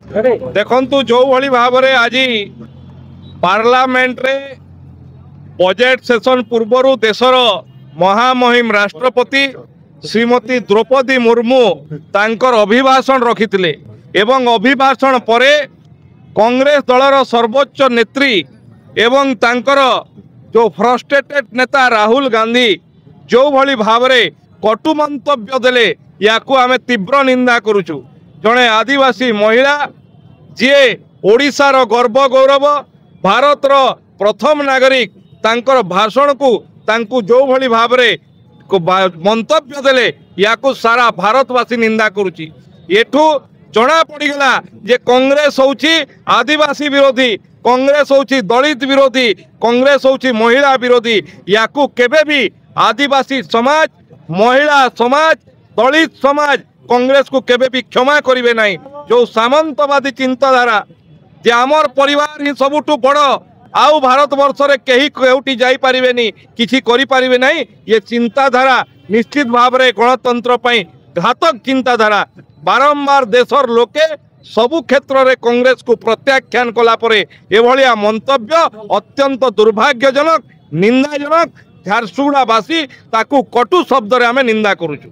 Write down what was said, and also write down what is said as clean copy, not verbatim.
देखंतु जो भली भाव में आज पार्लियामेंट रे बजेट सेशन पूर्वर देशर महामहिम राष्ट्रपति श्रीमती द्रौपदी मुर्मू तांकर अभिभाषण रखिथिले एवं अभिभाषण परे कांग्रेस दलर सर्वोच्च नेत्री एवं तांकर जो फ्रस्ट्रेटेड नेता राहुल गांधी जो भली भाव में कटु मंतव्य देले याकू आमे तीव्र निंदा करुचु। जड़े आदिवासी महिला जी ओडिशार गर्व गौरव भारतर प्रथम नागरिक तांकर भाषण को तांकू जो भली भाव में मंतव्य देले याकू सारा भारतवासी निंदा करुची। एठू जना पड़गला जे कांग्रेस होची आदिवासी विरोधी, कांग्रेस होची दलित विरोधी, कांग्रेस होची महिला विरोधी। याकू केबे भी आदिवासी समाज, महिला समाज, दलित समाज कांग्रेस को केबे भी क्षमा करिवे नहीं। जो सामंतवादी चिंताधारा जे आमर परिवार ही सबुठु बड़ आउ भारत वर्ष रे केही केउटी जाई परिबेनी किछि करि परिबे नहीं, ये चिंताधारा निश्चित भाव रे गणतंत्र पई घातक चिंताधारा। बारंबार देशर लोके सबु क्षेत्र रे कांग्रेस को प्रत्याख्यान कला परे एभलिया मंतव्य अत्यंत दुर्भाग्यजनक, निंदाजनक। झारसुगुड़ावासी ताकू कटु शब्द रे आमे निंदा करूछु।